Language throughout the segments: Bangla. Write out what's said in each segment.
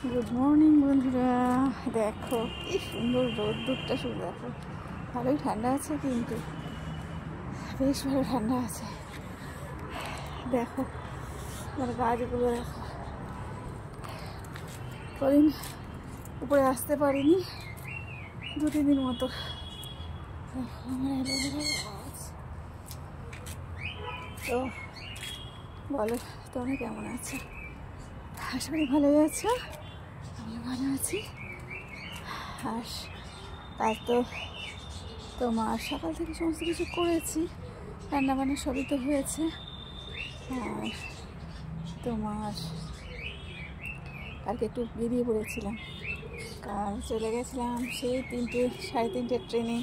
গুড মর্নিং বন্ধুরা, দেখো কি সুন্দর রোদ্দুরটা, শুধু দেখো। ভালোই ঠান্ডা আছে, কিন্তু বেশ ভালো ঠান্ডা আছে। দেখো আমার গাছগুলো, দেখো কদিন উপরে আসতে পারিনি, 2-3 দিন মতো। দেখো আমার গাছ। তো বলো তোমরা কেমন আছো? আশা করি ভালোই আছো, আমিও ভালো আছি। আর তোমার সকাল থেকে সমস্ত কিছু করেছি, রান্নাবান্না সবই তো হয়েছে। আর তোমার কালকে একটু বেরিয়ে পড়েছিলাম, কাল চলে গেছিলাম সেই 3টে-3:30 ট্রেনে।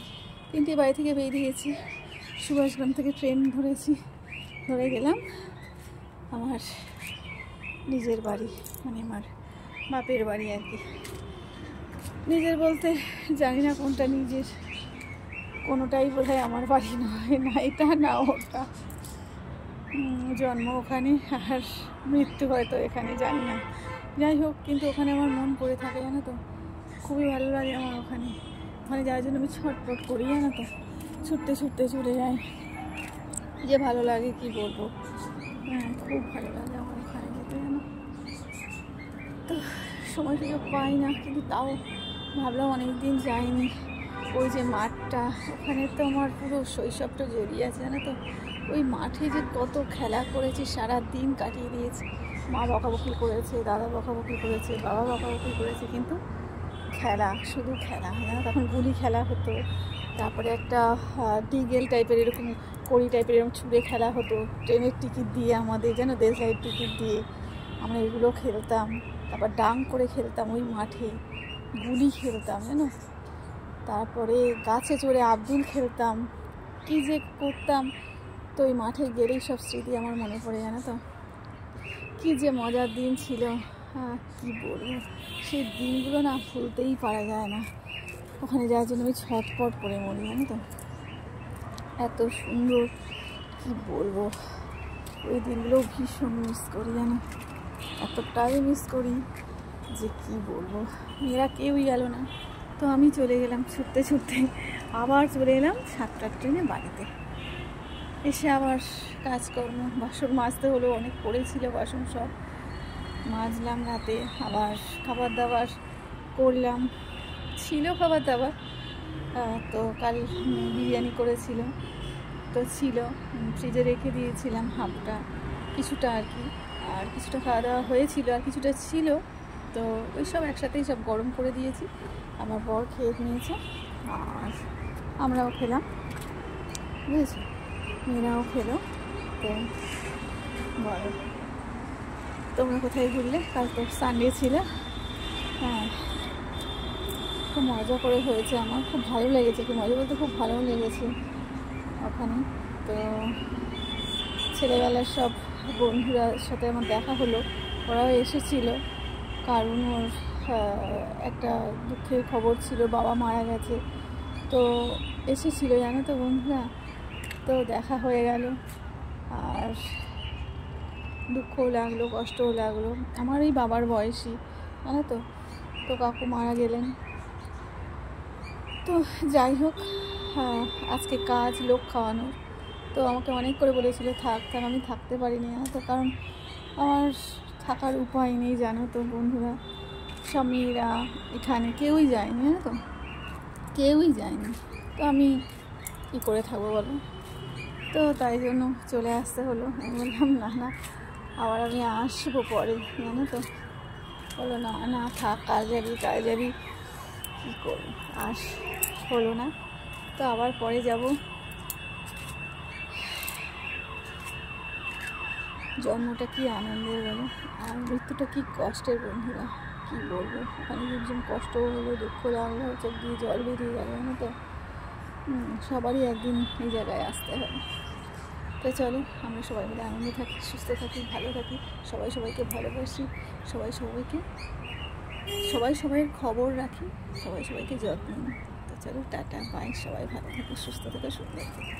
3টে বাড়ি থেকে বেরিয়েছি, সুভাষগ্রাম থেকে ট্রেন ধরে গেলাম আমার নিজের বাড়ি, মানে আমার বাপের বাড়ি আর কি। নিজের বলতে জানি না কোনটা নিজের, কোনোটাই বোধহয় আমার বাড়ি নয়, না এটা না ওটা। জন্ম ওখানে আর মৃত্যু হয়তো এখানে, জানি না। যাই হোক, কিন্তু ওখানে আমার মন পড়ে থাকে, জানো তো। খুবই ভালো লাগে আমার ওখানে যাওয়ার জন্য আমি ছটফট করি, জানো তো। ছুটতে চলে যাই, যে ভালো লাগে কি বলবো। হ্যাঁ, খুব ভালো লাগে আমার ওখানে যেতে, জানো তো। সময় সুযোগ পাই না, কিন্তু তাও ভাবলাম অনেকদিন যাইনি। ওই যে মাঠটা, ওখানে তো আমার পুরো শৈশবটা জড়িয়ে আছে, জানো তো। ওই মাঠে যে কত খেলা করেছি, সারা দিন কাটিয়ে দিয়েছি। মা বকাবকি করেছে, দাদা বকাবকি করেছে, বাবা বকাবকি করেছে, কিন্তু খেলা, শুধু খেলা। হ্যাঁ, তখন গুলি খেলা হতো, তারপরে একটা ডিগেল টাইপের এরকম কড়ি টাইপের এরকম ছুঁড়ে খেলা হতো, ট্রেনের টিকিট দিয়ে আমাদের, যেন দেশলাইয়ের টিকিট দিয়ে আমরা এগুলো খেলতাম। তারপর ডাং করে খেলতাম ওই মাঠে, গুলি খেলতাম, জানো। তারপরে গাছে চড়ে আব্দুল খেলতাম, কী যে করতাম। তো ওই মাঠে গেলেই সব স্মৃতি আমার মনে পড়ে, জানো তো। কী যে মজার দিন ছিল, হ্যাঁ কী বলবো। সেই দিনগুলো না ভুলতেই পারা যায় না। ওখানে যাওয়ার জন্য আমি ছটফট করে মরি, জানো তো। এত সুন্দর, কি বলবো। ওই দিনগুলো ভীষণ মিস করি, জানো। এতটাই মিস করি যে কি বলবো। মেয়েরা কেউই গেল না, তো আমি চলে গেলাম ছুটতে। আবার চলে এলাম 7টার ট্রেনে বাড়িতে। এসে আবার কাজকর্ম, বাসন মাজতে হলো, অনেক পড়েছিল বাসন, সব মাজলাম রাতে। আবার খাবার দাবার করলাম, ছিল খাবার দাবার। তো কাল বিরিয়ানি করেছিল, তো ছিল, ফ্রিজে রেখে দিয়েছিলাম হাফটা, কিছুটা আর কি। আর কিছুটা খাওয়া দাওয়া হয়েছিল, আর কিছুটা ছিল। তো ওই সব একসাথেই সব গরম করে দিয়েছি। আমার বর খেয়ে নিয়েছে, আর আমরাও খেলাম, বুঝেছি, মেয়েরাও খেলো। তো বলো তোমরা কোথায় ঘুরলে? কাল তো সানডে ছিল। হ্যাঁ, খুব মজা করে হয়েছে, আমার খুব ভালো লেগেছে। খুব মজা বলতে খুব ভালো লেগেছে ওখানে। তো ছেলেবেলার সব বন্ধুরার সাথে আমার দেখা হলো, ওরাও এসেছিল। কারণ ওর একটা দুঃখের খবর ছিল, বাবা মারা গেছে, তো এসেছিল, জানো তো বন্ধুরা। তো দেখা হয়ে গেল, আর দুঃখও লাগলো, কষ্টও লাগলো। আমার এই বাবার বয়সী, জানো তো। তো কাকু মারা গেলেন। তো যাই হোক, আজকে কাজ লোক খাওয়ানোর। তো আমাকে অনেক করে বলেছিল থাক, আমি থাকতে পারিনি, জানো তো। কারণ আমার থাকার উপায় নেই, জানো তো বন্ধুরা। স্বামীরা এখানে কেউই যায়নি, জানো তো, কেউই যায়নি। তো আমি কী করে থাকবো বলো। তো তাই জন্য চলে আসতে হলো। আমি বললাম না, আবার আমি আসবো পরে, জানো তো। বলো না থাক, কাজ যাবি কী করবো, হলো না। তো আবার পরে যাব। জন্মটা কি আনন্দের বলো, আর মৃত্যুটা কি কষ্টের বন্ধুরা, কি বলবো। ওখানে ভীষণ কষ্ট হলো, দুঃখ লাগলো, চোখ দিয়ে জল বেরিয়ে গেল, জানো তো। সবারই একদিন এই জায়গায় আসতে হবে। তো চলো, আমরা সবাই মিলে আনন্দে থাকি, সুস্থ থাকি, ভালো থাকি, সবাই সবাইকে ভালোবাসি, সবাই সবাইয়ের খবর রাখি, সবাইকে যত্ন নিই। তো চলো, টাটা, বাই। সবাই ভালো থাকি, সুস্থ থাকো, সুন্দর থাকো।